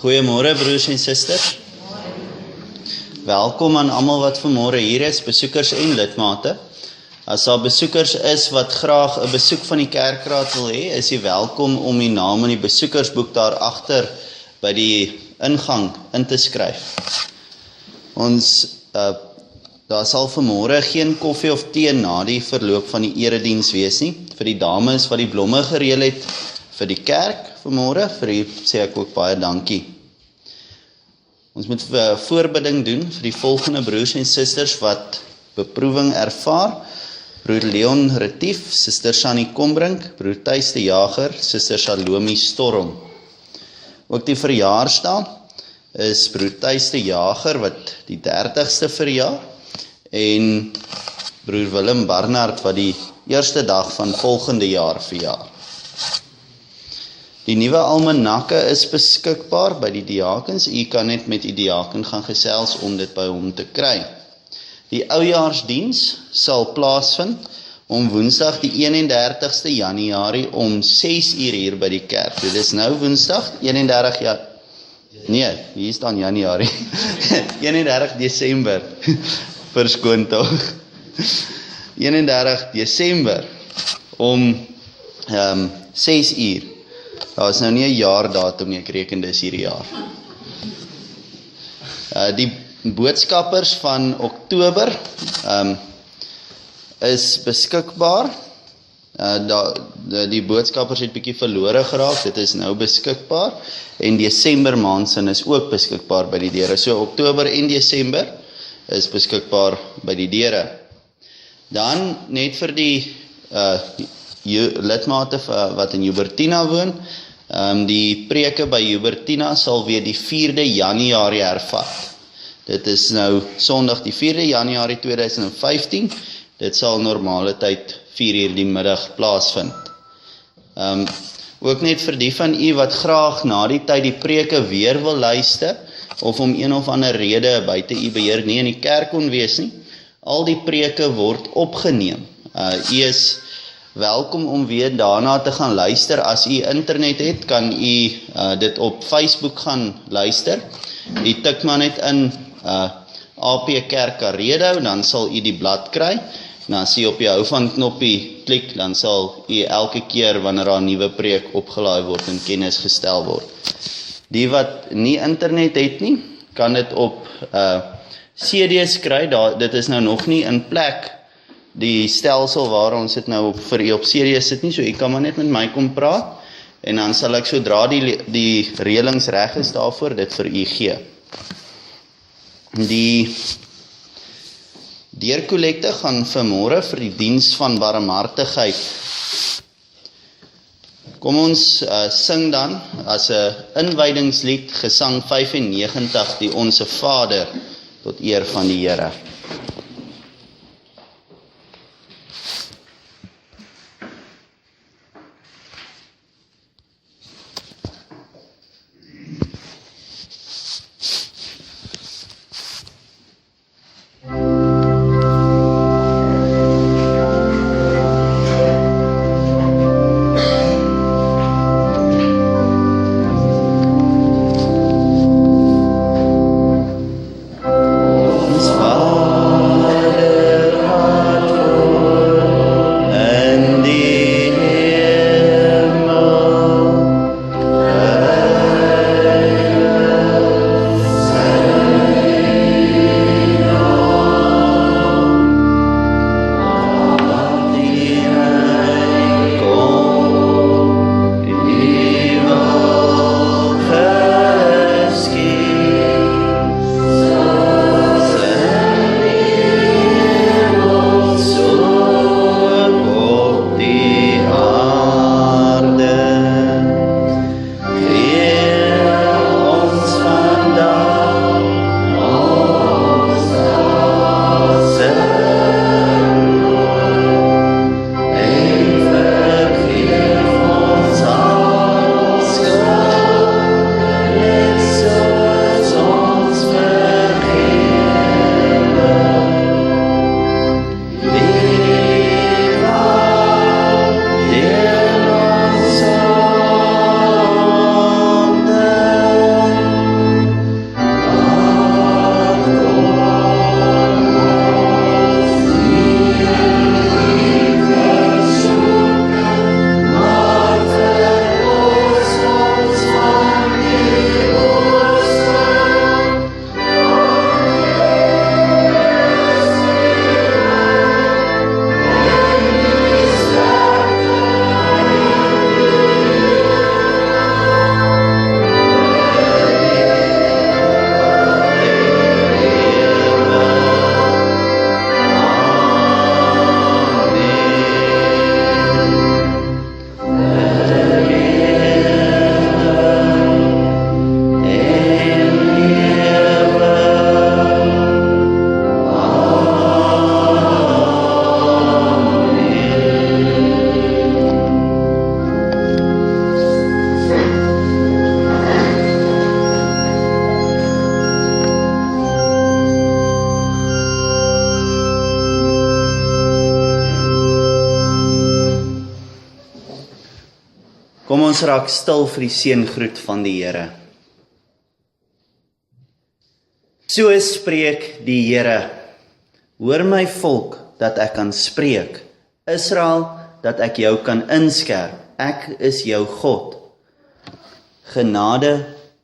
Goeiemôre broers en susters. Welkom aan almal wat vanmôre hier is, besoekers en lidmate. As daar besoekers is wat graag 'n besoek van die kerkraad wil hê, is jy welkom om die naam in die besoekersboek daar agter by die ingang in te skryf. Daar sal vanmôre geen koffie of tee na die verloop van die erediens wees nie. Vir die dames wat die blomme gereël het vir die kerk vanmôre, vir u sê ek ook baie dankie. Ons moet voorbidding doen vir die volgende broers en susters wat beproewing ervaar. Broer Leon Retief, Suster Shani Kombrink, broer Thys de Jager, Suster Salome Storm. Ook die verjaarsdag is broer Thys de Jager wat die 30ste verjaar en broer Willem Barnard wat die eerste dag van volgende jaar verjaar. Die nuwe almanakke is beskikbaar by die diakens. U kan net met die diaken gaan gesels om dit by hom te kry. Die oujaarsdiens sal plaasvind om Woensdag die 31ste Januarie om 6 uur hier by die kerk. Dit is nou Woensdag 31 Nee, hier staan Januarie. 31 Desember. Verskoon tog. 31 Desember om 6 uur. Daar is nou nie 'n jaardatum nie, ek reken dis hierdie jaar. Die boodskappers van Oktober is beskikbaar. Die boodskappers het bietjie verlore geraak, dit is nou beskikbaar. En Desember maandsin is ook beskikbaar by die deure. So Oktober en Desember is beskikbaar by die deure. Dan net vir die lidmate wat in Hubertina woon, die preke by Hubertina sal weer die 4de Januarie hervat. Dit is nou Sondag die 4de Januarie 2015, dit sal normale tyd 4 uur die middag plaasvind. Ook net vir die van u wat graag na die tyd die preke weer wil luister, of om een of ander rede buite u beheer nie in die kerk kon wees nie, al die preke word opgeneem. U is welkom om weer daarna te gaan luister. As u internet het, kan u dit op Facebook gaan luister. U tik maar net in AP Kerk Karedo, dan sal u die blad kry. En as u op die hou van knoppie klik, dan sal u elke keer wanneer daar 'n nuwe preek opgelaai word in kennis gestel word. Die wat nie internet het nie, kan dit op CD's kry. Dit is nou nog nie in plek die stelsel waar ons dit nou vir u op CD sit nie, so u kan maar net met my kom praat, en dan sal ek sodra die reëlings reg is daarvoor, dit vir u gee. Die deurkollekte gaan vanmôre vir die diens van barmhartigheid. Kom ons sing dan as 'n inwydingslied, gesang 95, die Onse Vader, tot eer van die Here. Ons Vader Kom ons raak stil vir die seëngroet van die Here. So spreek die Here, hoor my volk, dat ek kan spreek, Israel, dat ek jou kan inskerp, ek is jou God. Genade,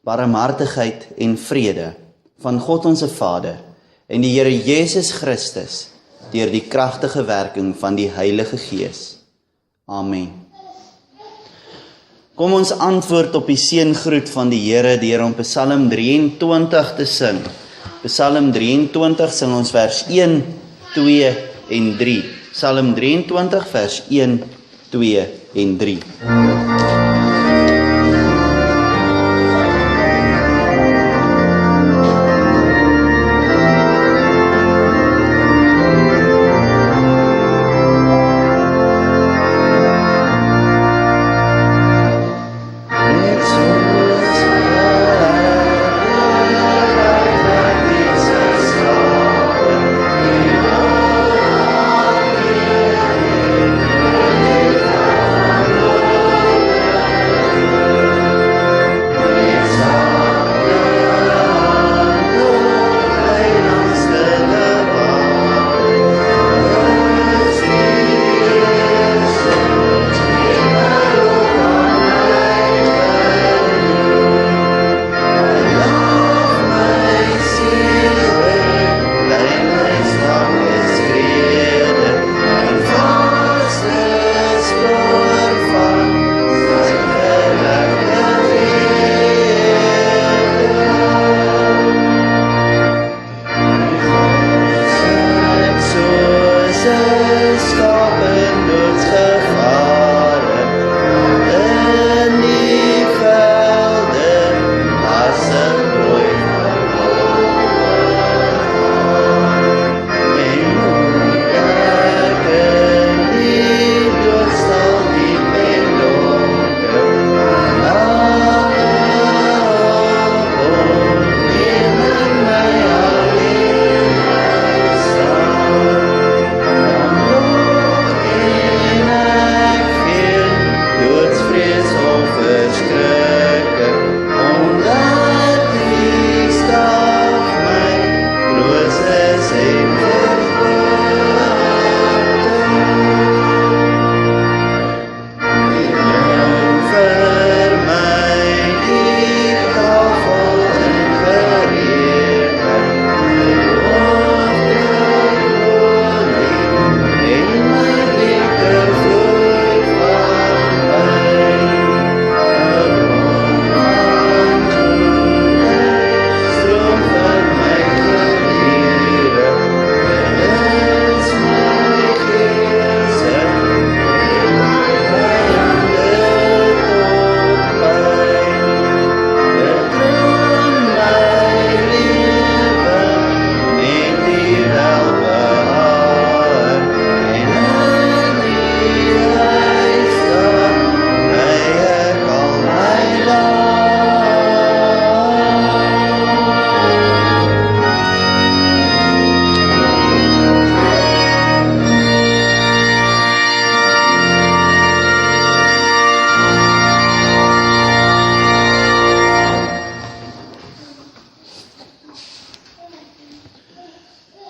barmhartigheid en vrede van God ons Vader en die Here Jesus Christus deur die kragtige werking van die Heilige Gees. Amen. Kom ons antwoord op die seëngroet van die Here deur om Psalm 23 te sing. Psalm 23 sing ons vers 1, 2 en 3. Psalm 23 vers 1, 2 en 3.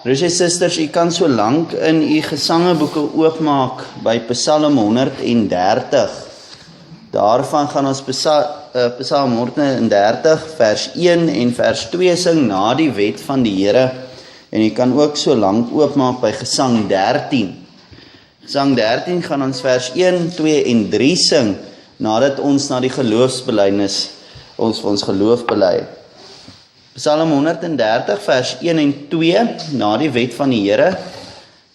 Broers en susters, u kan so lank in u gesangeboeke oopmaak by Psalm 130. Daarvan gaan ons Psalm 130 vers 1 en vers 2 sing na die wet van die Here. En u kan ook so lank oopmaak by Gesang 13. Gesang 13 gaan ons vers 1, 2 en 3 sing nadat ons na die geloofsbelijdenis ons geloof bely. Psalm 130 vers 1 en 2 na die wet van die Here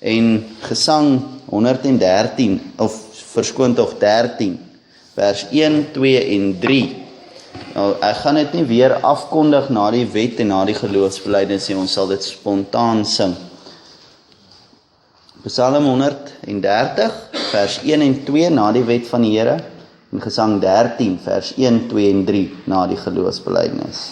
en Gesang 113 of verskoon tog 13 vers 1, 2 en 3. Nou, ek gaan dit nie weer afkondig na die wet en na die geloofsbelijdenis nie, ons sal dit spontaan sing. Psalm 130 vers 1 en 2 na die wet van die Here en Gesang 13 vers 1, 2 en 3 na die geloofsbelijdenis.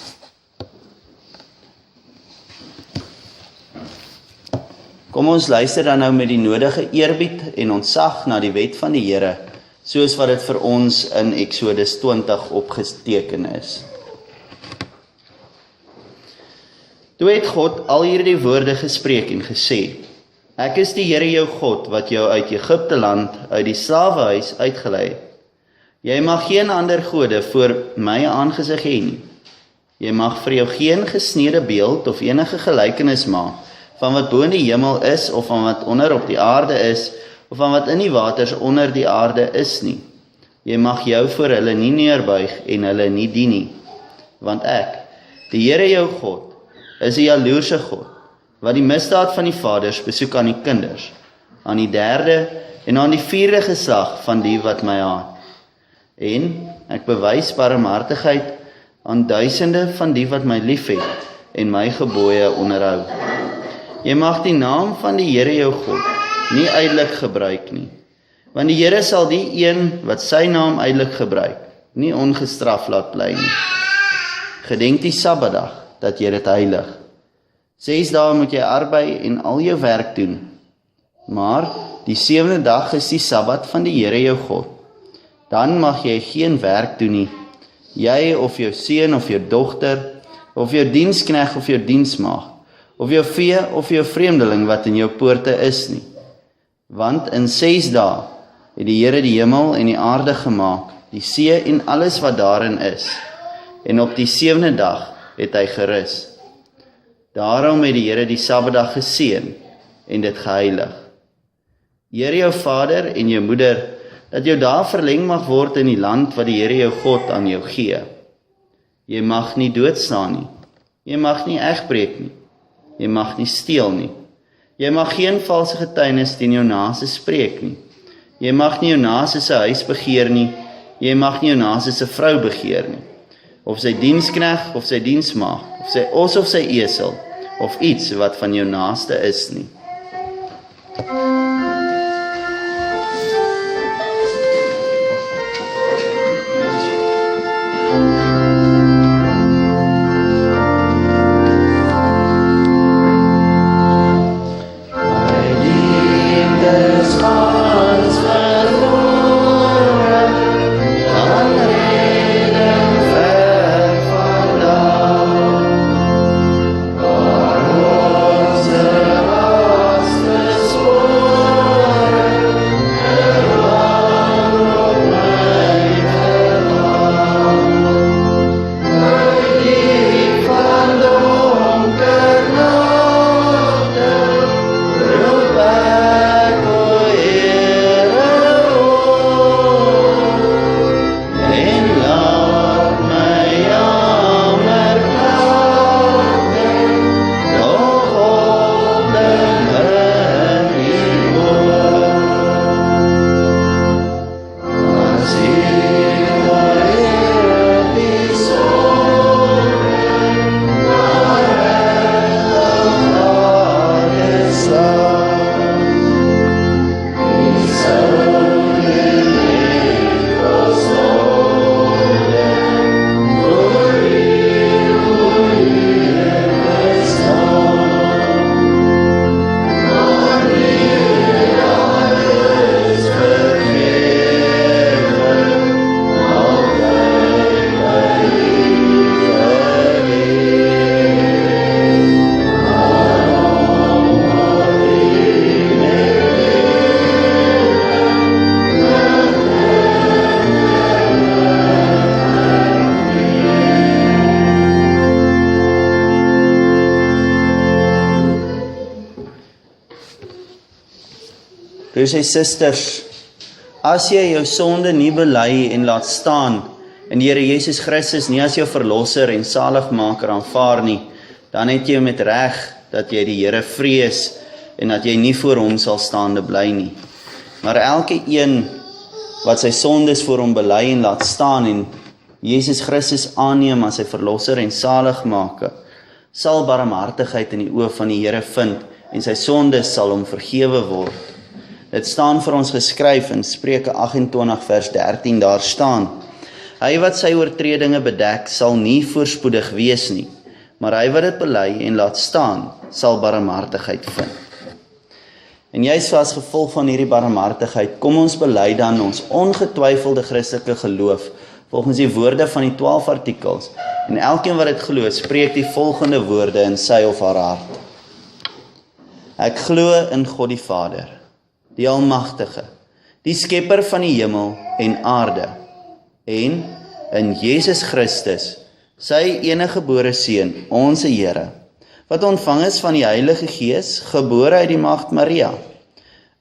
Kom ons luister dan nou met die nodige eerbied en ontzag na die wet van die Here soos wat dit vir ons in Exodus 20 opgeteken is. Toe het God al hierdie woorde gespreek en gesê, ek is die Here jou God, wat jou uit Egipte land, uit die slawehuis uitgelei het. Jy mag geen ander gode voor my aangesig hê nie. Jy mag vir jou geen gesnede beeld of enige gelykenis maak, van wat bo in die hemel is, of van wat onder op die aarde is, of van wat in die waters onder die aarde is nie. Jy mag jou voor hulle nie neerbuig en hulle nie dien nie. Want ek, die Here jou God, is 'n jaloerse God, wat die misdaad van die vaders besoek aan die kinders, aan die 3de en aan die 4de geslag van die wat my haat. En ek bewys barmhartigheid aan duisende van die wat my liefhet en my gebooie onderhou. Jy mag die naam van die Here jou God nie uitelik gebruik nie, want die Here sal die een wat sy naam uitelik gebruik, nie ongestraf laat bly nie. Gedenk die Sabbatdag, dat jy dit heilig. 6 dae moet jy arbei en al jou werk doen, maar die 7de dag is die Sabbat van die Here jou God. Dan mag jy geen werk doen nie, jy of jou seun of jou dogter, of jou diensknegt of jou diensmaagd, of jou vee of jou vreemdeling wat in jou poorte is nie. Want in 6 dae het die Here die hemel en die aarde gemaak, die see en alles wat daarin is, en op die 7de dag het hy gerus. Daarom het die Here die Sabbatdag geseën en dit geheilig. Eer jou vader en jou moeder, dat jou dae verleng mag word in die land wat die Here jou God aan jou gee. Jy mag nie doodslaan nie, jy mag nie egbreek nie, jy mag nie steel nie, jy mag geen valse getuienis teen jou naaste spreek nie, jy mag nie jou naaste se huis begeer nie, jy mag nie jou naaste se vrou begeer nie, of sy diensknegt of sy diensmaagd, of sy os of sy esel, of iets wat van jou naaste is nie. Broers en susters, as jy jou sonde nie bely en laat staan, en die Here Jesus Christus nie as jou verlosser en saligmaker aanvaar nie, dan het jy met reg dat jy die Here vrees en dat jy nie voor hom sal staande bly nie. Maar elke een wat sy sondes voor hom bely en laat staan en Jesus Christus aanneem as sy verlosser en saligmaker, sal barmhartigheid in die oë van die Here vind en sy sondes sal hom vergewe word. Dit staan vir ons geskryf in Spreuke 28 vers 13, daar staan: Hy wat sy oortredinge bedek, sal nie voorspoedig wees nie, maar hy wat dit bely en laat staan, sal barmhartigheid vind. En juist as gevolg van hierdie barmhartigheid, kom ons bely dan ons ongetwyfelde Christelike geloof, volgens die woorde van die 12 artikels, en elkeen wat dit glo, spreek die volgende woorde in sy of haar hart. Ek glo in God die Vader, die Almagtige, die Skepper van die hemel en aarde, en in Jesus Christus, sy eniggebore Seun, ons Here, wat ontvang is van die Heilige Gees, gebore uit die Maagd Maria,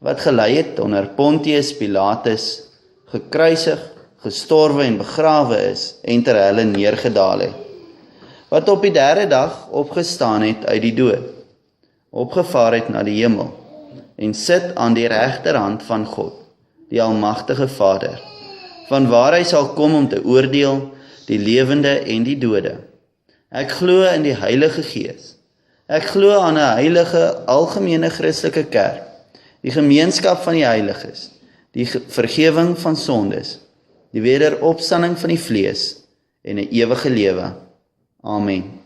wat gelei het onder Pontius Pilatus, gekruisig, gestorwe en begrawe is, en ter helle neergedaal het, wat op die 3de dag opgestaan het uit die dood, opgevaar het na die hemel, en sit aan die regterhand van God, die Almagtige Vader, vanwaar hy sal kom om te oordeel die lewende en die dode. Ek glo in die Heilige Gees. Ek glo aan 'n heilige, algemene Christelike kerk, die gemeenskap van die heiliges, die vergewing van sondes, die wederopstanding van die vlees en 'n ewige lewe. Amen.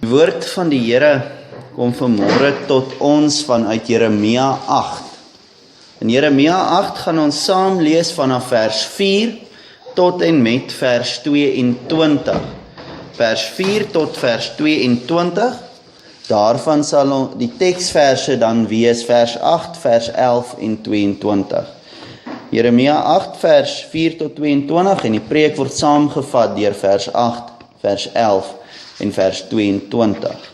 Die woord van die Here kom vanmôre tot ons vanuit Jeremia 8. In Jeremia 8 gaan ons saam lees vanaf vers 4 tot en met vers 22. Vers 4 tot vers 22, daarvan sal die teksverse dan wees vers 8, vers 11 en 22. Jeremia 8 vers 4 tot 22 en die preek word saamgevat deur vers 8, vers 11 en vers 22.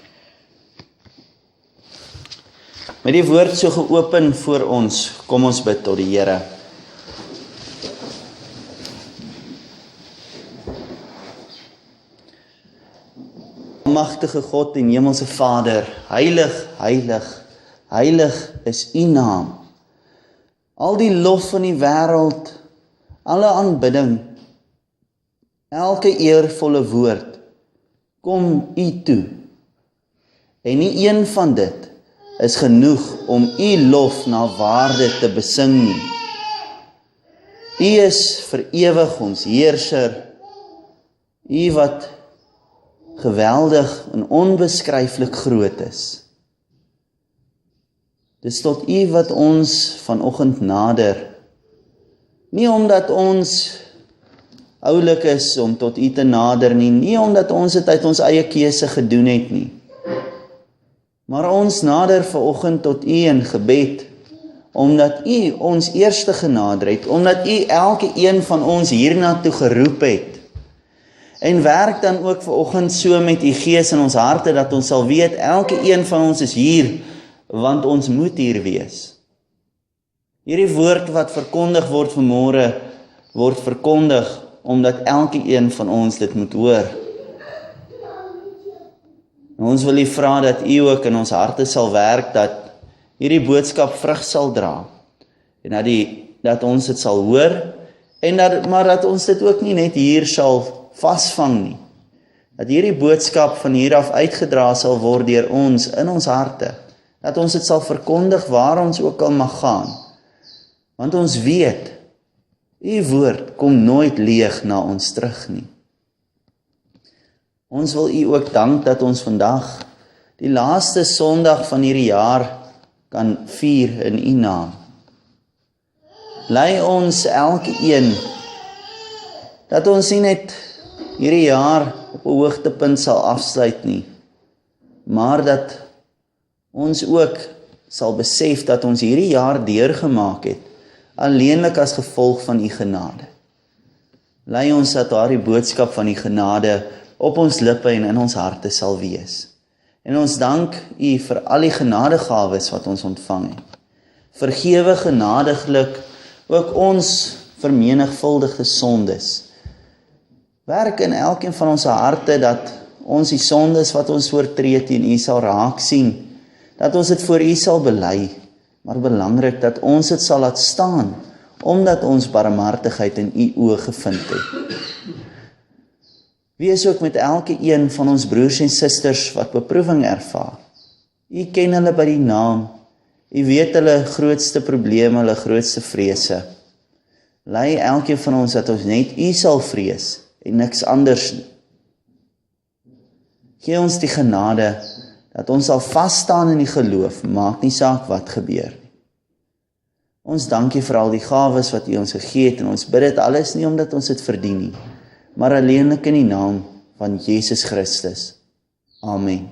Met die woord so geopen voor ons, kom ons bid tot die Here. Almagtige God en hemelse Vader, heilig, heilig, heilig is U naam. Al die lof van die wêreld, alle aanbidding, elke eervolle woord, kom U toe. En nie een van dit is genoeg om U lof na waarde te besing nie. U is vir ewig ons heerser, U wat geweldig en onbeskryflik groot is. Dis tot U wat ons vanoggend nader, nie omdat ons oulik is om tot U te nader nie omdat ons dit uit ons eie keuse gedoen het nie, maar ons nader vanoggend tot U in gebed, omdat U ons eerste genader het, omdat U elke een van ons hiernatoe geroep het, en werk dan ook vanoggend so met U Gees in ons harte, dat ons sal weet, elke een van ons is hier, want ons moet hier wees. Hierdie woord wat verkondig word vanmôre, word verkondig, omdat elke een van ons dit moet hoor. En ons wil U vra dat U ook in ons harte sal werk, dat hierdie boodskap vrug sal dra, en dat ons dit sal hoor, maar dat ons dit ook nie net hier sal vasvang nie, dat hierdie boodskap van hier af uitgedra sal word deur ons in ons harte, dat ons dit sal verkondig waar ons ook al mag gaan, want ons weet, U woord kom nooit leeg na ons terug nie. Ons wil U ook dank dat ons vandag die laaste Sondag van hierdie jaar kan vier in U naam. Lei ons elke een, dat ons nie net hierdie jaar op 'n hoogtepunt sal afsluit nie, maar dat ons ook sal besef dat ons hierdie jaar deurgemaak het, alleenlik as gevolg van U genade. Lei ons dat daardie boodskap van U genade op ons lippe en in ons harte sal wees. En ons dank U vir al die genadegawes wat ons ontvang het. Vergewe genadiglik ook ons vermenigvuldigde sondes. Werk in elkeen van ons harte dat ons die sondes wat ons oortree teen U sal raak sien, dat ons dit voor U sal bely, maar belangrik dat ons dit sal laat staan, omdat ons barmhartigheid in U oë gevind het. Wees ook met elke een van ons broers en susters wat beproewing ervaar. U ken hulle by die naam, U weet hulle grootste probleme, hulle grootste vrese. Lei elkeen van ons dat ons net U sal vrees en niks anders nie. Gee ons die genade dat ons sal vasstaan in die geloof, maak nie saak wat gebeur nie. Ons dank U vir al die gawes wat U ons gegee het, en ons bid dit alles nie omdat ons dit verdien nie, maar alleenlik in die naam van Jesus Christus. Amen.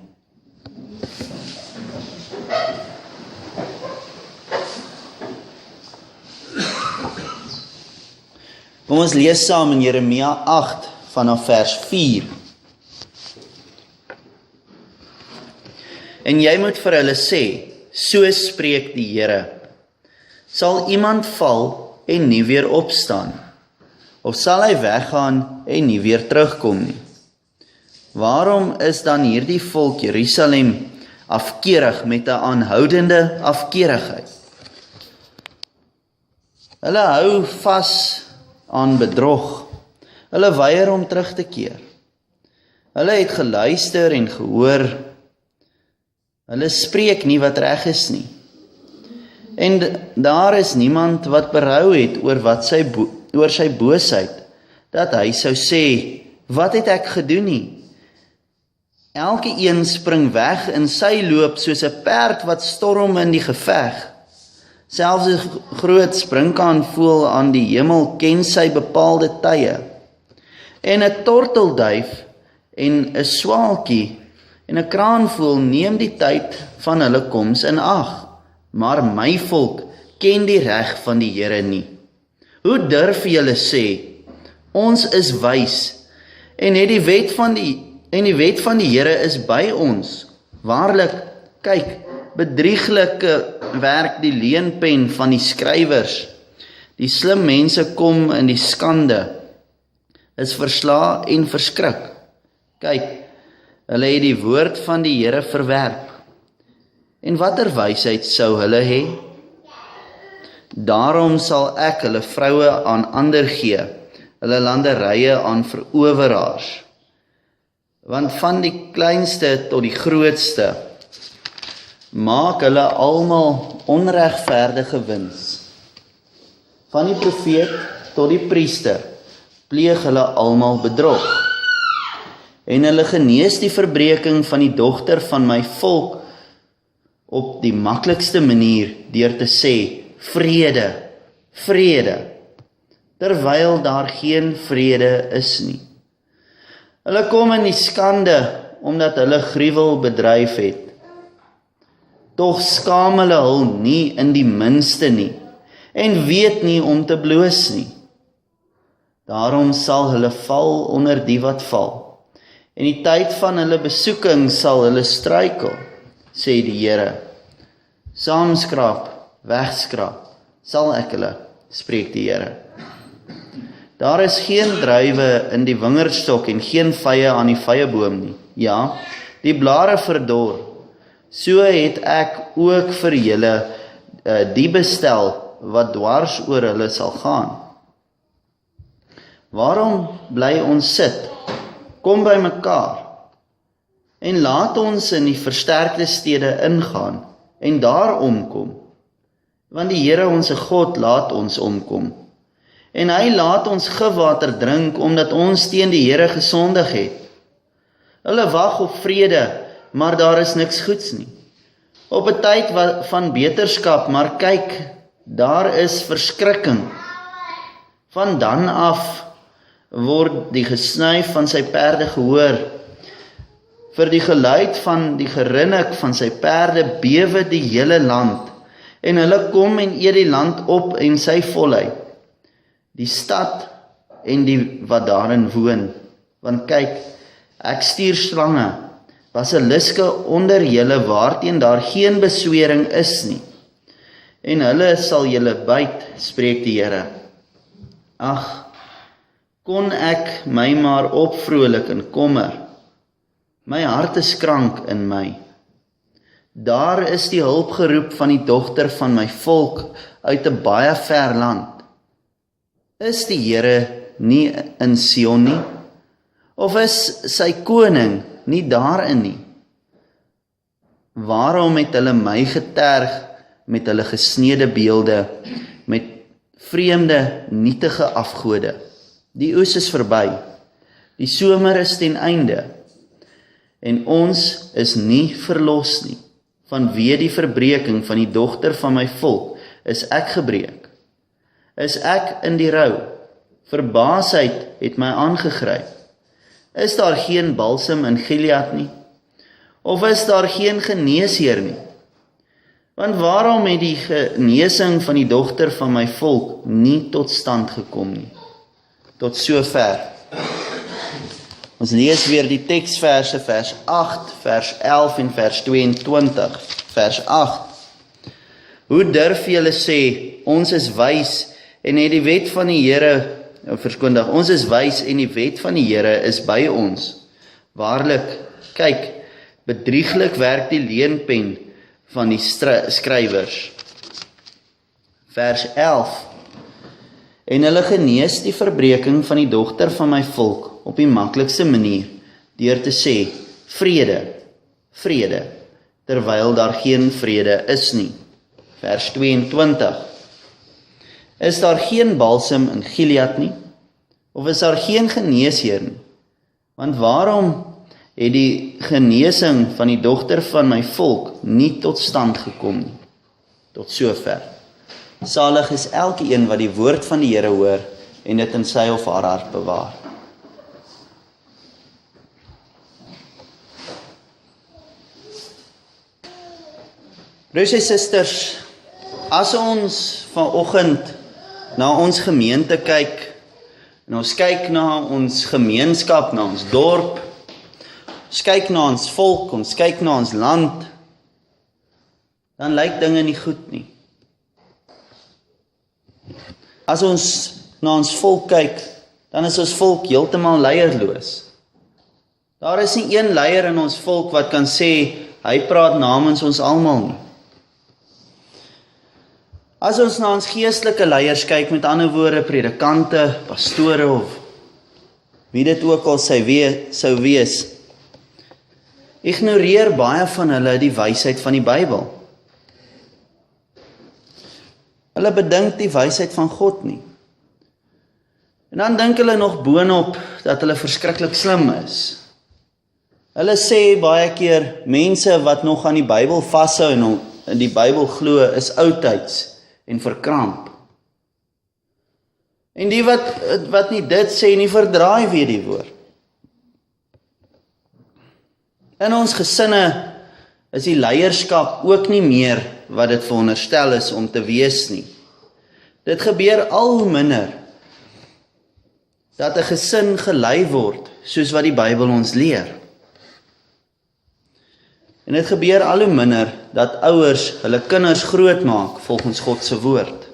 Kom ons lees saam in Jeremia 8 vanaf vers 4. En jy moet vir hulle sê, so spreek die Here, sal iemand val en nie weer opstaan, of sal hy weggaan en nie weer terugkom nie? Waarom is dan hierdie volk Jerusalem afkerig met 'n aanhoudende afkerigheid? Hulle hou vas aan bedrog, hulle weier om terug te keer. Hulle het geluister en gehoor, hulle spreek nie wat reg is nie. En daar is niemand wat berou het oor sy boosheid, dat hy sou sê, wat het ek gedoen nie? Elke een spring weg in sy loop soos 'n perd wat storm in die geveg. Selfs 'n groot sprinkaan-voël aan die hemel ken sy bepaalde tye. En 'n tortelduif en 'n swaalkie en 'n kraanvoël neem die tyd van hulle koms in ag. Maar my volk ken die reg van die Here nie. Hoe durf julle sê, ons is wys, en die wet van die Here is by ons? Waarlik, kyk, bedrieglike werk die leenpen van die skrywers. Die slim mense kom in die skande, is versla en verskrik. Kyk, hulle het die woord van die Here verwerp. En watter wysheid sou hulle hê? Daarom sal ek hulle vroue aan ander gee, hulle landerye aan veroweraars. Want van die kleinste tot die grootste maak hulle almal onregverdige wins. Van die profeet tot die priester, pleeg hulle almal bedrog. En hulle genees die verbreeking van die dogter van my volk op die maklikste manier deur te sê, vrede, vrede, terwyl daar geen vrede is nie. Hulle kom in die skande, omdat hulle gruwel bedryf het. Tog skaam hulle hul nie in die minste nie, en weet nie om te bloos nie. Daarom sal hulle val onder die wat val, en die tyd van hulle besoeking sal hulle struikel, sê die Here. Saamskraap, wegskraap, sal ek hulle, spreek die Here. Daar is geen druiwe in die wingerdstok en geen vye aan die vyeboom nie. Ja, die blare verdor. So het ek ook vir julle die bestel wat dwars oor hulle sal gaan. Waarom bly ons sit? Kom by mekaar en laat ons in die versterkte stede ingaan en daar omkom. Want die Here onse God laat ons omkom. En hy laat ons gifwater drink omdat ons teen die Here gesondig het. Hulle wag op vrede, maar daar is niks goeds nie. Op 'n tyd van beterskap, maar kyk, daar is verskrikking. Van dan af word die gesnuif van sy perde gehoor. Vir die geluid van die gerinnik van sy perde bewe die hele land, en hulle kom en eet die land op en sy volheid, die stad en die wat daarin woon. Want kyk, ek stuur slange, basiliske onder julle waarteen daar geen beswering is nie, en hulle sal julle byt, spreek die Here. Ag, kon ek my maar opvrolik in kommer, my hart is krank in my. Daar is die hulpgeroep van die dogter van my volk uit 'n baie ver land. Is die Here nie in Sion nie? Of is sy koning nie daarin nie? Waarom het hulle my geterg met hulle gesneede beelde, met vreemde, nietige afgode? Die oes is verby, die somer is ten einde, en ons is nie verlos nie. Vanweë die verbreeking van die dogter van my volk is ek gebreek. Is ek in die rou, verbaasheid het my aangegryp. Is daar geen balsem in Gilead nie? Of is daar geen geneesheer nie? Want waarom het die genesing van die dogter van my volk nie tot stand gekom nie? Tot sover. Ons lees weer die teksverse, vers 8, vers 11 en vers 22. Vers 8. Hoe durf julle sê, ons is wys en het die wet van die Here verskondig, ons is wys en die wet van die Here is by ons. Waarlik, kyk, bedrieglik werk die leenpen van die skrywers. Vers 11. En hulle genees die verbreeking van die dogter van my volk op die maklikste manier, deur te sê, vrede, vrede, terwyl daar geen vrede is nie. Vers 22. Is daar geen balsem in Gilead nie? Of is daar geen geneesheer nie? Want waarom het die genesing van die dogter van my volk nie tot stand gekom nie? Tot sover. Salig is elke een wat die woord van die Here hoor en dit in sy of haar hart bewaar. Broers en susters, as ons vanoggend na ons gemeente kyk, en ons kyk na ons gemeenskap, na ons dorp, ons kyk na ons volk, ons kyk na ons land, dan lyk dinge nie goed nie. As ons na ons volk kyk, dan is ons volk heeltemal leierloos. Daar is nie een leier in ons volk wat kan sê, hy praat namens ons almal nie. As ons na ons geestelike leiers kyk, met ander woorde, predikante, pastore of wie dit ook al sou wees, ignoreer baie van hulle die wysheid van die Bybel. Hulle bedink die wysheid van God nie. En dan dink hulle nog boonop dat hulle verskriklik slim is. Hulle sê baie keer, mense wat nog aan die Bybel vashou en in die Bybel glo, is oudtyds en verkramp. En die wat nie dit sê nie, verdraai weer die woord. In ons gesinne is die leierskap ook nie meer wat dit veronderstel is om te wees nie. Dit gebeur al hoe minder dat 'n gesin gelei word soos wat die Bybel ons leer. En dit gebeur al hoe minder dat ouers hulle kinders grootmaak volgens God se woord.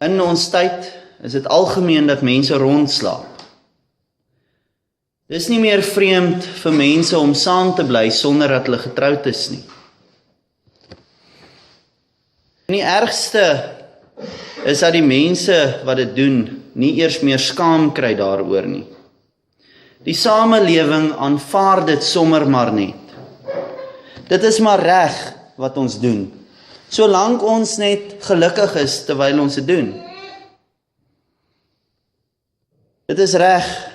In ons tyd is dit algemeen dat mense rondslaap. Dis nie meer vreemd vir mense om saam te bly sonder dat hulle getroud is nie. En die ergste is dat die mense wat dit doen nie eers meer skaam kry daaroor nie. Die samelewing aanvaar dit sommer maar net. Dit is maar reg wat ons doen, solank ons net gelukkig is terwyl ons dit doen. Dit is reg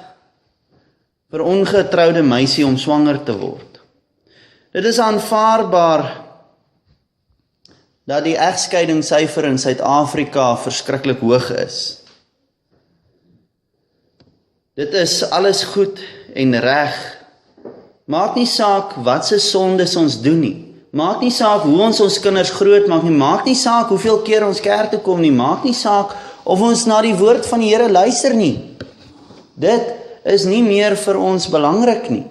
vir ongetroude meisie om swanger te word. Dit is aanvaarbaar dat die egskeidingssyfer in Suid-Afrika verskriklik hoog is. Dit is alles goed en reg. Maak nie saak wat se sondes ons doen nie. Maak nie saak hoe ons kinders groot maak nie. Maak nie saak hoeveel keer ons kerk toe kom nie. Maak nie saak of ons na die woord van die Here luister nie. Dit is nie meer vir ons belangrik nie.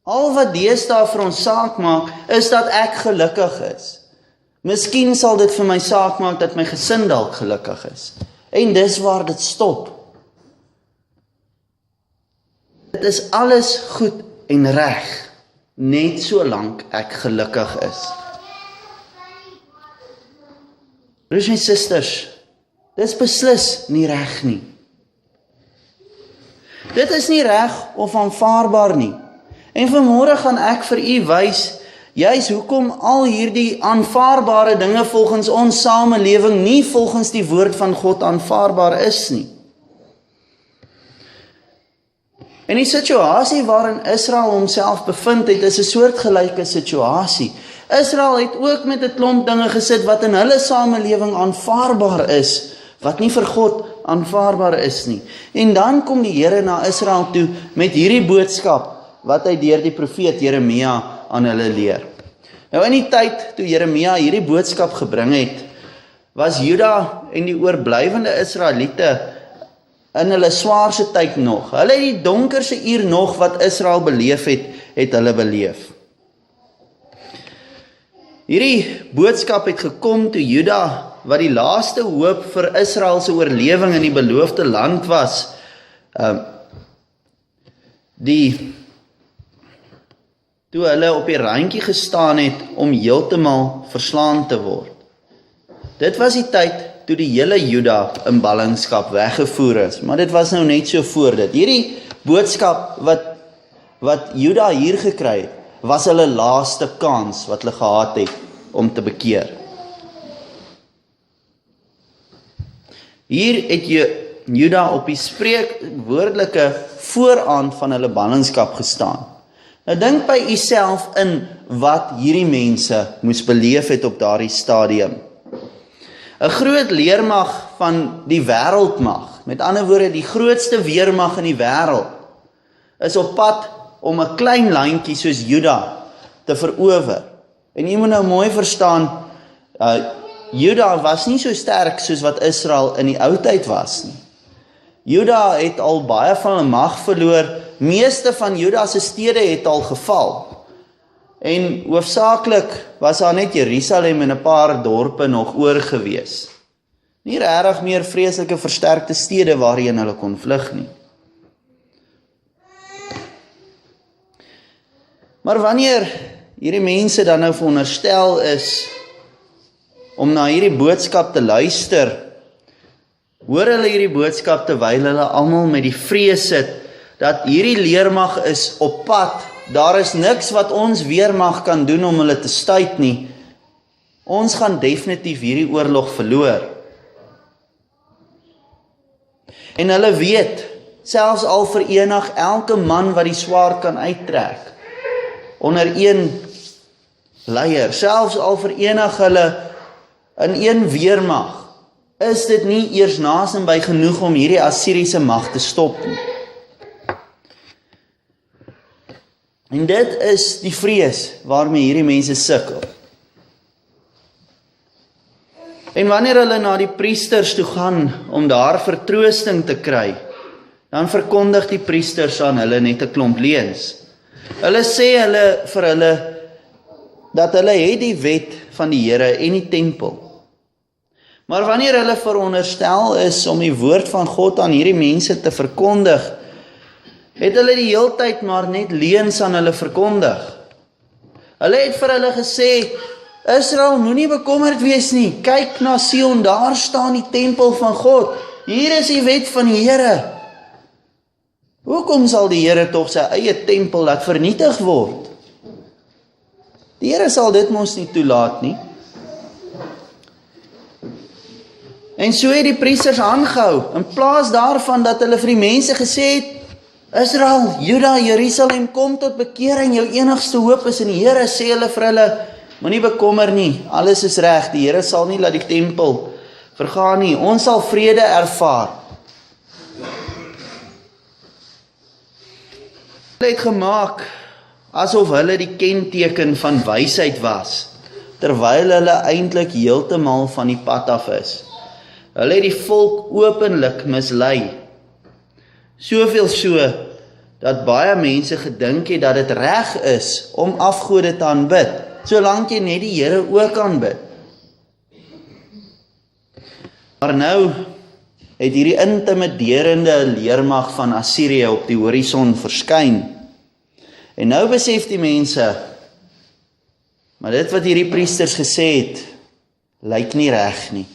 Al wat deesdae vir ons saak maak, is dat ek gelukkig is. Miskien sal dit vir my saak maak dat my gesin dalk gelukkig is. En dis waar dit stop. Dit is alles goed en reg, net solank ek gelukkig is. Broers en susters, dis beslis nie reg nie. Dit is nie reg of aanvaarbaar nie. En vanmôre gaan ek vir u wys, juis hoekom al hierdie aanvaarbare dinge volgens ons samelewing nie volgens die woord van God aanvaarbaar is nie. En die situasie waarin Israel homself bevind het, is 'n soortgelyke situasie. Israel het ook met 'n klomp dinge gesit wat in hulle samelewing aanvaarbaar is, wat nie vir God aanvaarbaar is nie. En dan kom die Here na Israel toe met hierdie boodskap wat hy deur die profeet Jeremia aan hulle leer. Nou in die tyd toe Jeremia hierdie boodskap gebring het, was Juda en die oorblywende Israeliete in hulle swaarste tyd nog. Hulle het die donkerste uur nog wat Israel beleef het hulle beleef. Hierdie boodskap het gekom toe Juda, wat die laaste hoop vir Israel se oorlewing in die beloofde land was, toe hulle op die randjie gestaan het om heeltemal verslaan te word. Dit was die tyd toe die hele Juda in ballingskap weggevoer is, maar dit was nou net so voor dit. Hierdie boodskap wat Juda hier gekry het, was hulle laaste kans wat hulle gehad het om te bekeer. Hier het Juda op die spreekwoordelike vooraand van hulle ballingskap gestaan. Nou dink by uself in wat hierdie mense moes beleef het op daardie stadium. 'n Groot leermag van die wêreldmag, met ander woorde die grootste weermag in die wêreld, is op pad om 'n klein landjie soos Juda te verower. En jy moet nou mooi verstaan, Juda was nie so sterk soos wat Israel in die ou tyd was nie. Juda het al baie van hulle mag verloor, meeste van Juda se stede het al geval. En hoofsaaklik was daar net Jerusalem en 'n paar dorpe nog oor gewees. Nie regtig meer vreeslike versterkte stede waarheen hulle kon vlug nie. Maar wanneer hierdie mense dan nou veronderstel is om na hierdie boodskap te luister, hoor hulle hierdie boodskap terwyl hulle almal met die vrees sit dat hierdie leermag is op pad. Daar is niks wat ons weermag kan doen om hulle te stuit nie. Ons gaan definitief hierdie oorlog verloor. En hulle weet, selfs al verenig elke man wat die swaard kan uittrek, onder een leier, selfs al verenig hulle in een weermag, is dit nie eers naasbij genoeg om hierdie Assiriese mag te stop nie. En dit is die vrees waarmee hierdie mense sukkel. En wanneer hulle na die priesters toe gaan om daar vertroosting te kry, dan verkondig die priesters aan hulle net 'n klomp leuns. Hulle sê vir hulle dat hulle het die wet van die Here en die tempel. Maar wanneer hulle veronderstel is om die woord van God aan hierdie mense te verkondig, het hulle die heeltyd maar net leuns aan hulle verkondig. Hulle het vir hulle gesê, Israel, moenie bekommerd wees nie, kyk na Sion, daar staan die tempel van God, hier is die wet van die Here. Hoekom sal die Here tog sy eie tempel laat vernietig word? Die Here sal dit mos nie toelaat nie. En so het die priesters aangehou, in plaas daarvan dat hulle vir die mense gesê het, Israel, Juda, Jerusalem, kom tot bekering, jou enigste hoop is in die Here, sê hulle vir hulle, moenie bekommer nie, alles is reg, die Here sal nie laat die tempel vergaan nie, ons sal vrede ervaar. Hulle het gemaak asof hulle die kenteken van wysheid was, terwyl hulle eintlik heeltemal van die pad af is. Hulle het die volk openlik mislei. Soveel so, dat baie mense gedink het dat dit reg is om afgode te aanbid, solank jy net die Here ook aanbid. Maar nou het hierdie intimiderende leermag van Assirië op die horison verskyn. En nou besef die mense, maar dit wat hierdie priesters gesê het, lyk nie reg nie.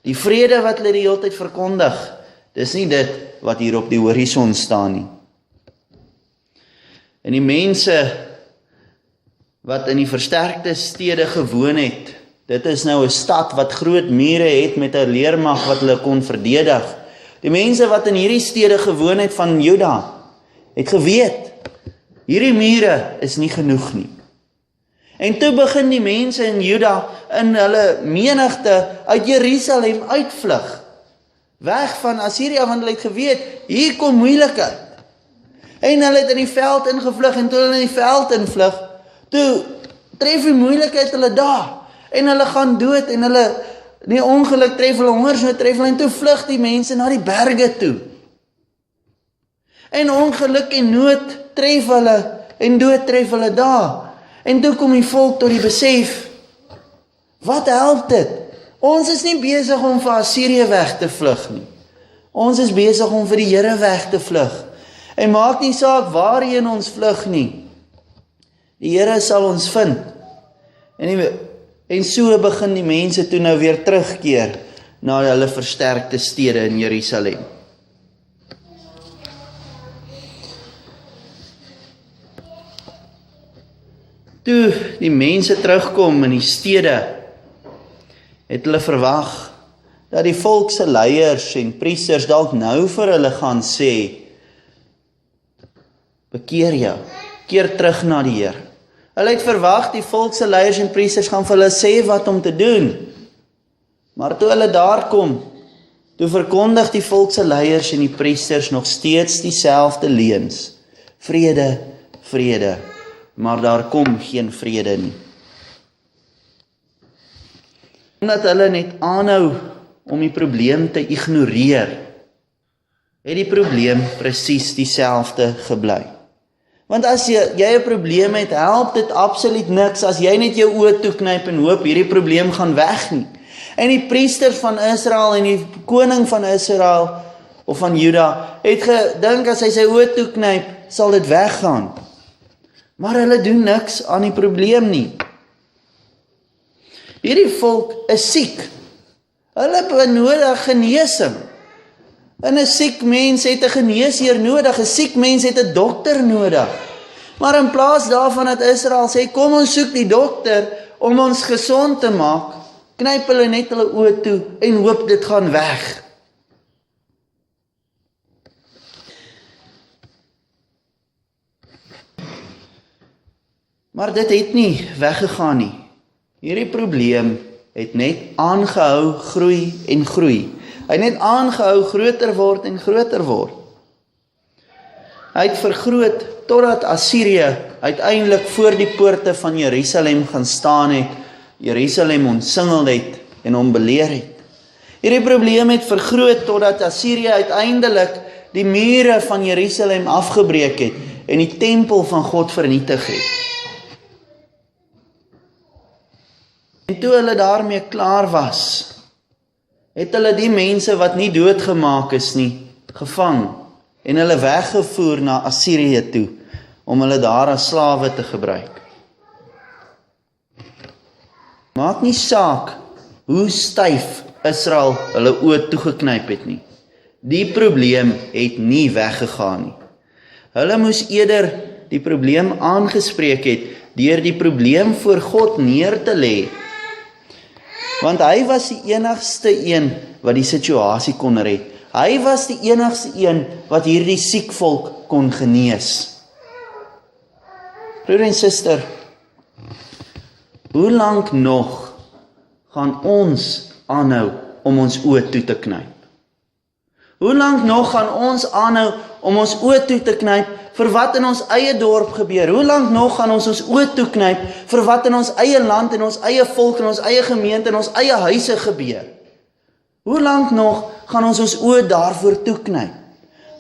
Die vrede wat hulle die hele tyd verkondig, dis nie dit wat hier op die horison staan nie. En die mense wat in die versterkte stede gewoon het, dit is nou 'n stad wat groot mure het met 'n leermag wat hulle kon verdedig. Die mense wat in hierdie stede gewoon het van Juda, het geweet, hierdie mure is nie genoeg nie. En toe begin die mense in Juda in hulle menigte uit Jerusalem uitvlug, weg van Assirië, want hulle het geweet, hier kom moeilikheid. En hulle het in die veld ingevlug, en toe hulle in die veld invlug, toe tref die moeilikheid hulle daar, en hulle gaan dood, en hulle, nie ongeluk tref hulle, hongersnood tref hulle, en toe vlug die mense na die berge toe. En ongeluk en nood tref hulle, en dood tref hulle daar. En toe kom die volk tot die besef, wat help dit? Ons is nie besig om vir Assirië weg te vlug nie. Ons is besig om vir die Here weg te vlug. En maak nie saak waarheen ons vlug nie. Die Here sal ons vind. En so begin die mense toe nou weer terugkeer na hulle versterkte stede in Jerusalem. Toe die mense terugkom in die stede, het hulle verwag dat die volk se leiers en priesters dalk nou vir hulle gaan sê, bekeer jou, keer terug na die Here. Hulle het verwag die volk se leiers en priesters gaan vir hulle sê wat om te doen. Maar toe hulle daar kom, toe verkondig die volk se leiers en die priesters nog steeds dieselfde leuns. Vrede, vrede. Maar daar kom geen vrede nie. Omdat hulle net aanhou om die probleem te ignoreer, het die probleem presies dieselfde gebly. Want as jy 'n probleem het, help dit absoluut niks as jy net jou oë toeknyp en hoop hierdie probleem gaan weg nie. En die priester van Israel en die koning van Israel of van Juda het gedink as hy sy oë toeknyp, sal dit weggaan. Maar hulle doen niks aan die probleem nie. Hierdie volk is siek. Hulle benodig genesing. En 'n siek mens het 'n geneesheer nodig, 'n siek mens het 'n dokter nodig. Maar in plaas daarvan dat Israel sê, kom ons soek die dokter om ons gesond te maak, knyp hulle net hulle oë toe en hoop dit gaan weg. Maar dit het nie weggegaan nie. Hierdie probleem het net aangehou groei en groei. Hy het net aangehou groter word en groter word. Hy het vergroot totdat Assirië uiteindelik voor die poorte van Jerusalem gaan staan het, Jerusalem omsingel het en hom beleer het. Hierdie probleem het vergroot totdat Assirië uiteindelik die mure van Jerusalem afgebreek het en die tempel van God vernietig het. En toe hulle daarmee klaar was, het hulle die mense wat nie doodgemaak is nie, gevang en hulle weggevoer na Assirië toe, om hulle daar as slawe te gebruik. Maak nie saak hoe styf Israel hulle oë toegeknyp het nie. Die probleem het nie weggegaan nie. Hulle moes eerder die probleem aangespreek het, deur die probleem voor God neer te lê. Want hy was die enigste een wat die situasie kon red. Hy was die enigste een wat hierdie siek volk kon genees. Broer en suster, hoe lank nog gaan ons aanhou om ons oë toe te knyp? Hoe lank nog gaan ons aanhou om ons oë toe te knyp vir wat in ons eie dorp gebeur? Hoe lank nog gaan ons oë toe knyp vir wat in ons eie land, in ons eie volk, in ons eie gemeente, in ons eie huise gebeur? Hoe lank nog gaan ons oë daarvoor toe knyp?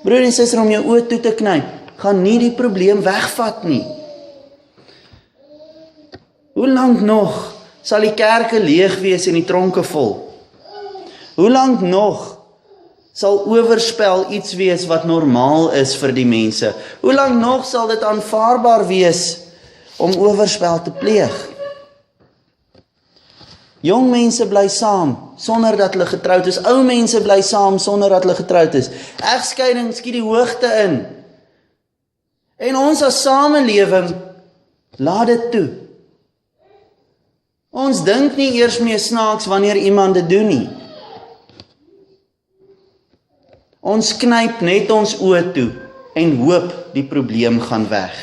Broer en suster, om jou oë toe te knyp, gaan nie die probleem wegvat nie. Hoe lank nog sal die kerke leeg wees en die tronke vol? Hoe lank nog sal oorspel iets wees wat normaal is vir die mense? Hoe lank nog sal dit aanvaarbaar wees om oorspel te pleeg? Jong mense bly saam sonder dat hulle getroud is. Ou mense bly saam sonder dat hulle getroud is. Egskeiding skiet die hoogte in. En ons as samelewing laat dit toe. Ons dink nie eers meer snaaks wanneer iemand dit doen nie. Ons knyp net ons oë toe en hoop die probleem gaan weg.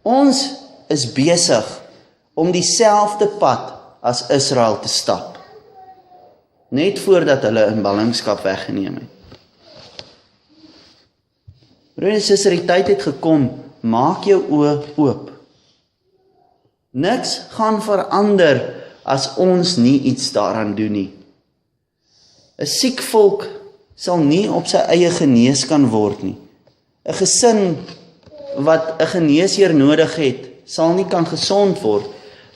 Ons is besig om dieselfde pad as Israel te stap, net voordat hulle in ballingskap weggeneem het. Broer en suster, die tyd het gekom, maak jou oë oop. Niks gaan verander as ons nie iets daaraan doen nie. 'n Siek volk sal nie op sy eie genees kan word nie. 'n Gesin wat 'n geneesheer nodig het, sal nie kan gesond word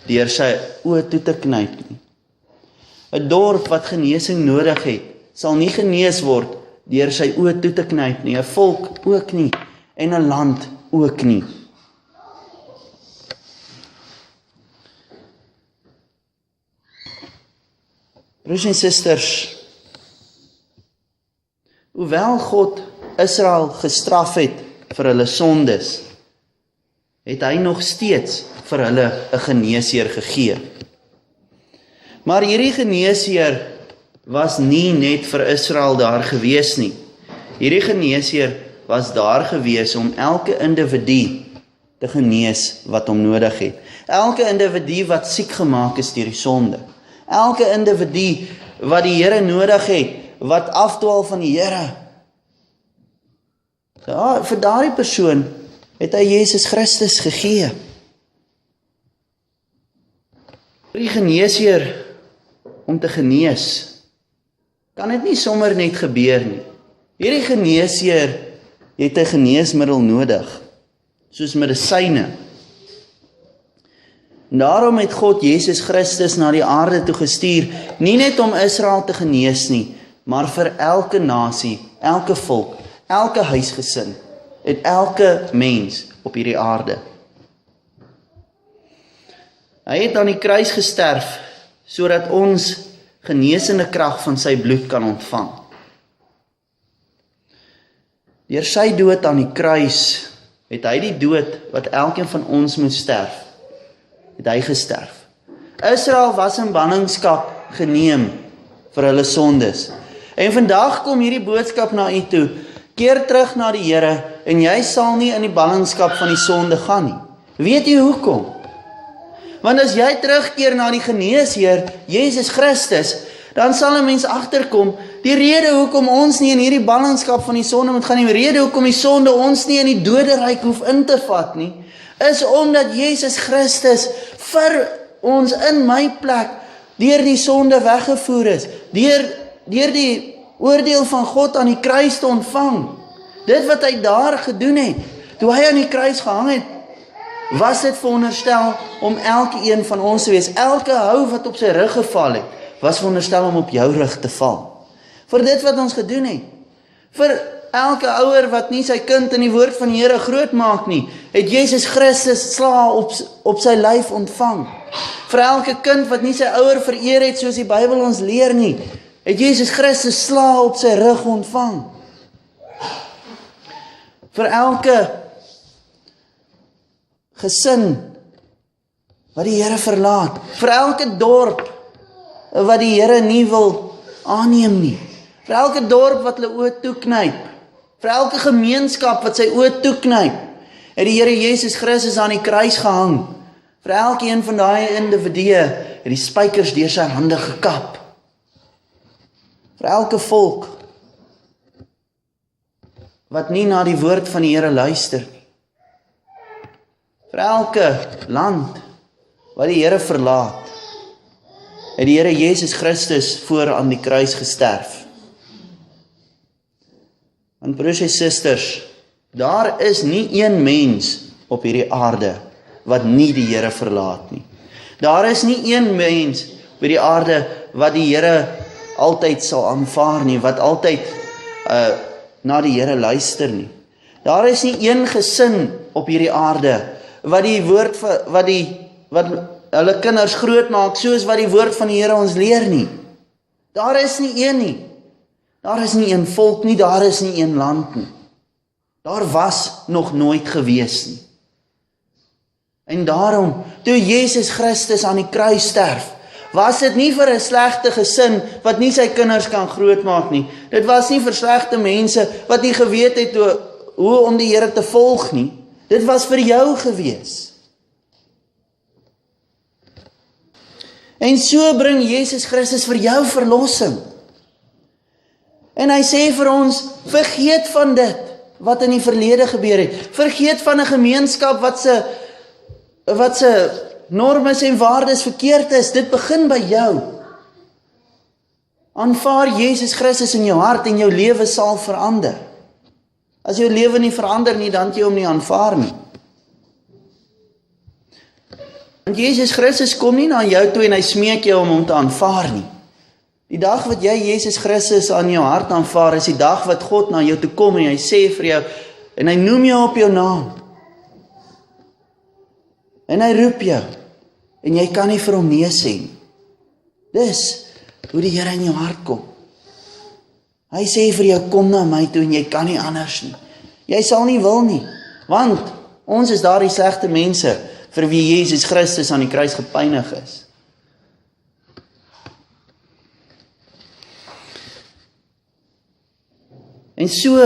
deur sy oë toe te knyp nie. 'n Dorp wat genesing nodig het, sal nie genees word deur sy oë toe te knyp nie. 'n Volk ook nie en 'n land ook nie. Broers en susters, hoewel God Israel gestraf het vir hulle sondes, het hy nog steeds vir hulle 'n geneesheer gegee. Maar hierdie geneesheer was nie net vir Israel daar gewees nie. Hierdie geneesheer was daar gewees om elke individu te genees wat hom nodig het. Elke individu wat siek gemaak is deur die sonde. Elke individu wat die Here nodig het, wat afdwaal van die Here. Ja, vir daardie persoon het hy Jesus Christus gegee. Die geneesheer om te genees, kan dit nie sommer net gebeur nie. Hierdie geneesheer het 'n geneesmiddel nodig, soos medisyne. En daarom het God Jesus Christus na die aarde toe gestuur, nie net om Israel te genees nie, maar vir elke nasie, elke volk, elke huisgesin, en elke mens op hierdie aarde. Hy het aan die kruis gesterf, sodat ons genesende krag van sy bloed kan ontvang. Deur sy dood aan die kruis, het hy die dood wat elkeen van ons moet sterf, het hy gesterf. Israel was in ballingskap geneem vir hulle sondes. En vandag kom hierdie boodskap na u toe. keer terug na die Here en jy sal nie in die ballingskap van die sonde gaan nie. Weet jy hoekom? Want as jy terugkeer na die geneesheer, Jesus Christus, dan sal 'n mens agterkom, die rede hoekom ons nie in hierdie ballingskap van die sonde moet gaan nie, die rede hoekom die sonde ons nie in die doderyk hoef in te vat nie, is omdat Jesus Christus vir ons in my plek deur die sonde weggevoer is, deur die oordeel van God aan die kruis te ontvang. Dit wat hy daar gedoen het, toe hy aan die kruis gehang het, was dit veronderstel om elke een van ons te wees. Elke hou wat op sy rug geval het, was veronderstel om op jou rug te val. Vir dit wat ons gedoen het. Vir elke ouer wat nie sy kind in die woord van die Here groot maak nie, het Jesus Christus slae op sy lyf ontvang. Vir elke kind wat nie sy ouer vereer het soos die Bybel ons leer nie, het Jesus Christus slae op sy rug ontvang. Vir elke gesin wat die Here verlaat, vir elke dorp wat die Here nie wil aanneem nie, vir elke dorp wat hulle oë toeknyp, vir elke gemeenskap wat sy oë toeknyp, het die Here Jesus Christus aan die kruis gehang. Vir elkeen van daai individue het die spykers deur sy hande gekap. Vir elke volk wat nie na die woord van die Here luister nie. Vir elke land wat die Here verlaat, het die Here Jesus Christus voor aan die kruis gesterf. En broers en susters, daar is nie een mens op hierdie aarde wat nie die Here verlaat nie. Daar is nie een mens op hierdie aarde wat die Here altyd sal aanvaar nie, wat altyd na die Here luister nie. Daar is nie een gesin op hierdie aarde wat die woord wat hulle kinders groot maak soos wat die woord van die Here ons leer nie. Daar is nie een nie. Daar is nie een volk nie, daar is nie een land nie. Daar was nog nooit gewees nie. En daarom, toe Jesus Christus aan die kruis sterf, was dit nie vir 'n slegte gesin wat nie sy kinders kan grootmaak nie. Dit was nie vir slegte mense wat nie geweet het hoe om die Here te volg nie. Dit was vir jou gewees. En so bring Jesus Christus vir jou verlossing. En hy sê vir ons, vergeet van dit wat in die verlede gebeur het. Vergeet van 'n gemeenskap wat se normes en waardes verkeerd is. Dit begin by jou. Aanvaar Jesus Christus in jou hart en jou lewe sal verander. As jou lewe nie verander nie, dan het jy hom nie aanvaar nie. Want Jesus Christus kom nie na jou toe en hy smeek jou om hom te aanvaar nie. Die dag wat jy Jesus Christus aan jou hart aanvaar, is die dag wat God na jou toe kom en hy sê vir jou, en hy noem jou op jou naam. En hy roep jou, en jy kan nie vir hom nee sê nie. Dis hoe die Here in jou hart kom. Hy sê vir jou, kom na my toe en jy kan nie anders nie. Jy sal nie wil nie, want ons is daardie slegte mense vir wie Jesus Christus aan die kruis gepynig is. En so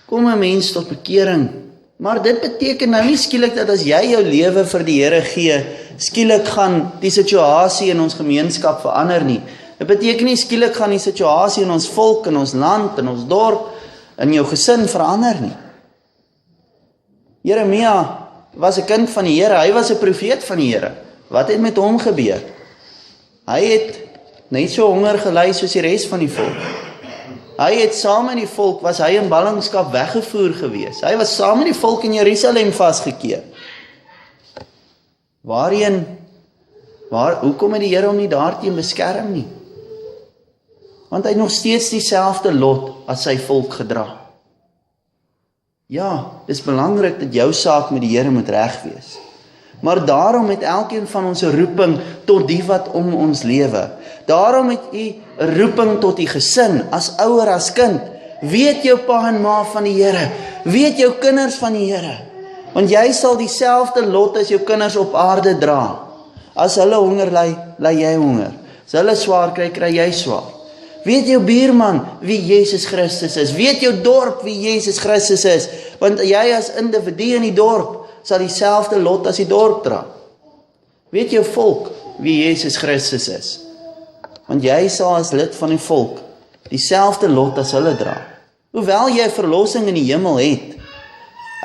kom 'n mens tot bekering. Maar dit beteken nou nie skielik dat as jy jou lewe vir die Here gee, skielik gaan die situasie in ons gemeenskap verander nie. Dit beteken nie skielik gaan die situasie in ons volk, in ons land, in ons dorp, in jou gesin verander nie. Jeremia was 'n kind van die Here, hy was 'n profeet van die Here. Wat het met hom gebeur? Hy het net so honger gely soos die res van die volk. Hy het saam met die volk, was hy in ballingskap weggevoer gewees. Hy was saam met die volk in Jerusalem vasgekeer. Hoekom het die Here hom nie daarteen beskerm nie? Want hy het nog steeds dieselfde lot as sy volk gedra. Ja, dis belangrik dat jou saak met die Here moet reg wees. Maar daarom het elkeen van ons 'n roeping tot die wat om ons lewe. Daarom het u 'n roeping tot die gesin, as ouer, as kind. Weet jou pa en ma van die Here. Weet jou kinders van die Here. Want jy sal dieselfde lot as jou kinders op aarde dra. As hulle honger ly, ly jy honger. As hulle swaar kry, kry jy swaar. Weet jou buurman wie Jesus Christus is? Weet jou dorp wie Jesus Christus is? Want jy as individu in die dorp sal dieselfde lot as die dorp dra. Weet jou volk wie Jesus Christus is? Want jy sal as lid van die volk dieselfde lot as hulle dra. Hoewel jy verlossing in die hemel het,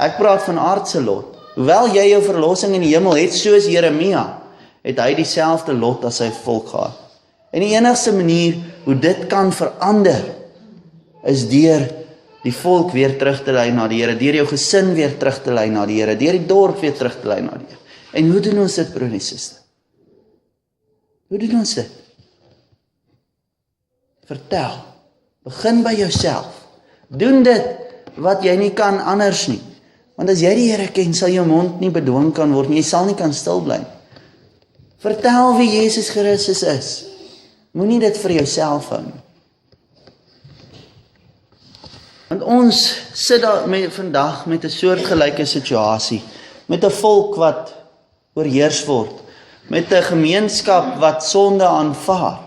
ek praat van aardse lot, hoewel jy jou verlossing in die hemel het, soos Jeremia, het hy dieselfde lot as sy volk gehad. En die enigste manier hoe dit kan verander, is deur die volk weer terug te lei na die Here, deur jou gesin weer terug te lei na die Here, deur die dorp weer terug te lei na die Here. En hoe doen ons dit, broer en suster? Hoe doen ons dit? Vertel, begin by jouself. Doen dit wat jy nie kan anders nie. Want as jy die Here ken, sal jou mond nie bedwing kan word nie, jy sal nie kan stil bly. Vertel wie Jesus Christus is. Moenie dit vir jouself hou nie. Want ons sit daar vandag met 'n soortgelyke situasie, met 'n volk wat oorheers word, met 'n gemeenskap wat sonde aanvaar,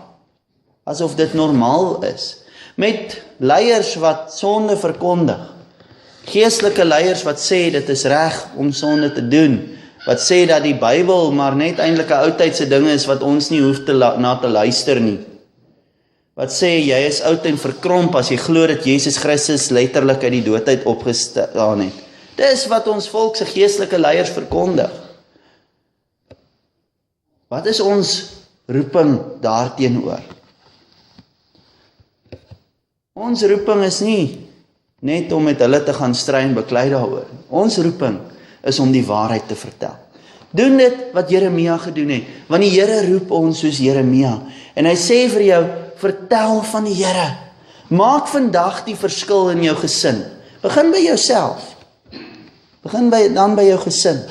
asof dit normaal is, met leiers wat sonde verkondig, geestelike leiers wat sê dit is reg om sonde te doen, wat sê dat die Bybel maar net eintlik 'n oudtydse ding is wat ons nie hoef na te luister nie. Wat sê jy is oud en verkromp as jy glo dat Jesus Christus letterlik uit die dood uit opgestaan het. Dis wat ons volk se geestelike leiers verkondig. Wat is ons roeping daarteenoor? Ons roeping is nie net om met hulle te gaan stry en beklei daaroor. Ons roeping is om die waarheid te vertel. Doen dit wat Jeremia gedoen het, want die Here roep ons soos Jeremia. En hy sê vir jou, vertel van die Here. Maak vandag die verskil in jou gesin. Begin by jouself. Begin dan by jou gesin.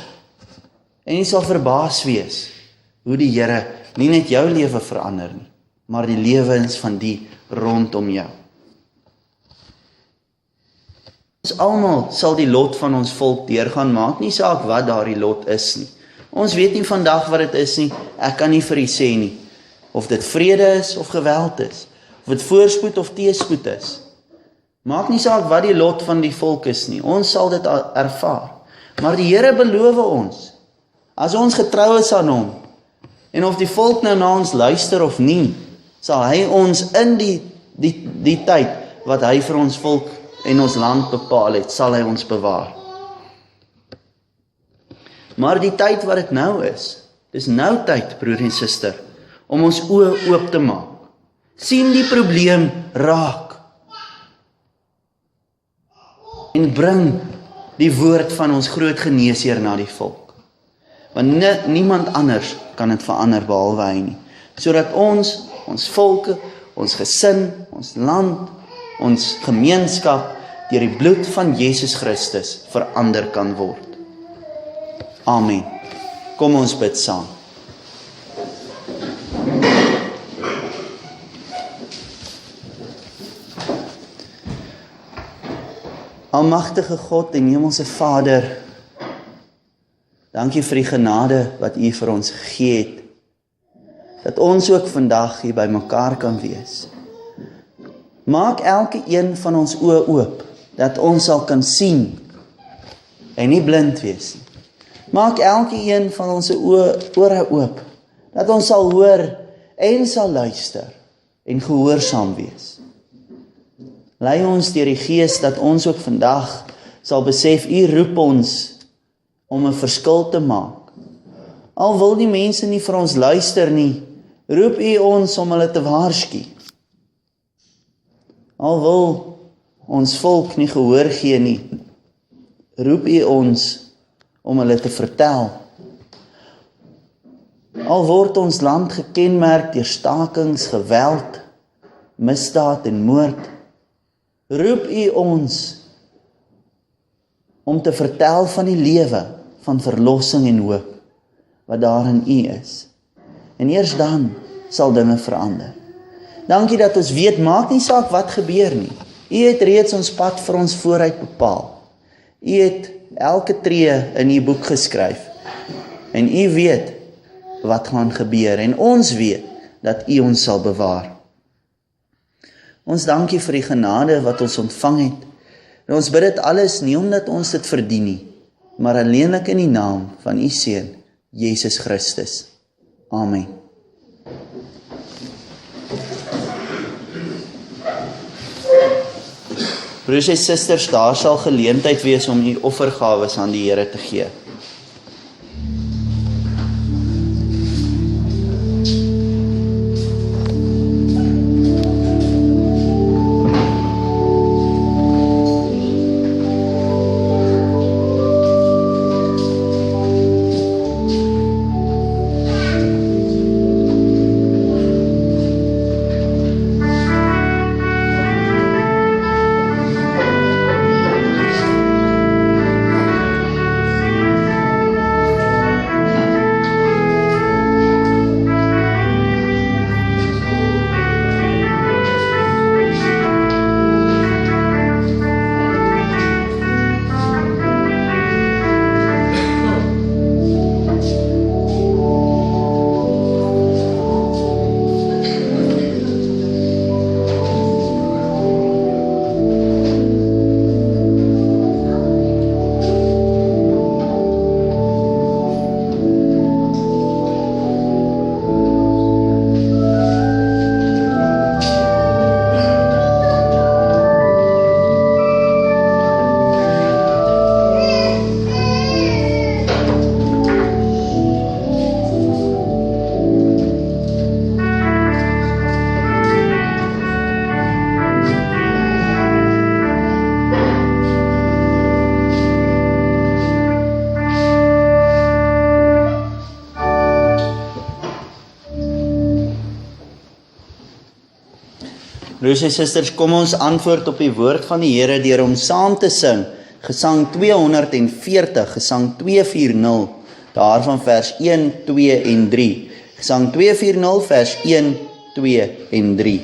En jy sal verbaas wees hoe die Here nie net jou lewe verander nie, maar die lewens van die rondom jou. Ons almal sal die lot van ons volk deurgaan, maak nie saak wat daardie lot is nie. Ons weet nie vandag wat dit is nie, ek kan nie vir u sê nie, of dit vrede is of geweld is, of dit voorspoed of teëspoed is. Maak nie saak wat die lot van die volk is nie, ons sal dit ervaar. Maar die Here beloof ons, as ons getrou is aan hom, en of die volk nou na ons luister of nie, sal hy ons in die tyd wat hy vir ons volk en ons land bepaal het, sal hy ons bewaar. Maar die tyd wat dit nou is, dis nou tyd, broer en suster, om ons oë oop te maak. Sien die probleem raak. En bring die woord van ons groot geneesheer na die volk. Want niemand anders kan dit verander behalwe hy nie. Sodat ons volke, ons gesin, ons land, ons gemeenskap deur die bloed van Jesus Christus verander kan word. Amen. Kom ons bid saam. Almagtige God en hemelse Vader, dankie vir die genade wat U vir ons gegee het, dat ons ook vandag hier by mekaar kan wees. Maak elke een van ons oë oop, dat ons sal kan sien en nie blind wees nie. Maak elke een van ons ore oop, dat ons sal hoor en sal luister en gehoorsaam wees. Lei ons deur die Gees dat ons ook vandag sal besef, U roep ons om 'n verskil te maak. Al wil die mense nie vir ons luister nie, roep U ons om hulle te waarsku. Al wil ons volk nie gehoor gee nie, roep U ons om hulle te vertel. Al word ons land gekenmerk deur stakings, geweld, misdaad en moord, roep U ons om te vertel van die lewe van verlossing en hoop wat daar in U is. En eers dan sal dinge verander. Dankie dat ons weet, maak nie saak wat gebeur nie. U het reeds ons pad vir ons vooruit bepaal. U het elke tree in U boek geskryf. En U weet wat gaan gebeur. En ons weet dat U ons sal bewaar. Ons dank U vir die genade wat ons ontvang het. En ons bid dit alles nie omdat ons dit verdien nie, maar alleenlik in die naam van U Seun, Jesus Christus. Amen. Broers en susters, daar sal geleentheid wees om U offergawes aan die Here te gee. Broers en susters, kom ons antwoord op die woord van die Here deur om saam te sing. Gesang 240, Gesang 240, daarvan vers 1, 2 en 3. Gesang 240, vers 1, 2 en 3.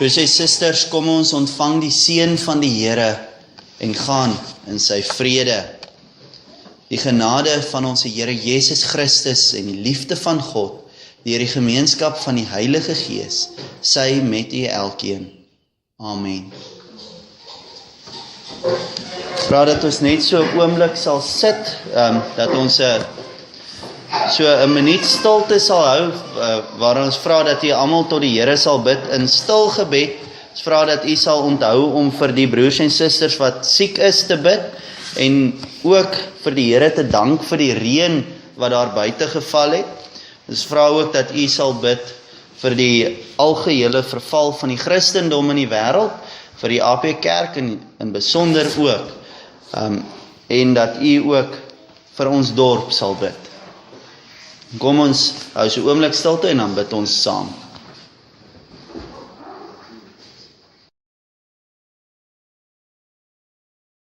Broers en susters, kom ons ontvang die seën van die Here en gaan in sy vrede. Die genade van ons Here Jesus Christus en die liefde van God, deur die gemeenskap van die Heilige Gees, sy met u elkeen. Amen. Vra dat ons net so 'n oomblik sal sit, dat ons so 'n minuut stilte sal hou, waar ons vra dat u almal tot die Here sal bid in stil gebed. Ons vra dat u sal onthou om vir die broers en susters wat siek is te bid, en ook vir die Here te dank vir die reën wat daar buite geval het. Ons vra ook dat u sal bid vir die algehele verval van die Christendom in die wêreld, vir die AP Kerk in besonder ook. en dat U ook vir ons dorp sal bid. Kom ons hou so 'n oomblik stilte en dan bid ons saam.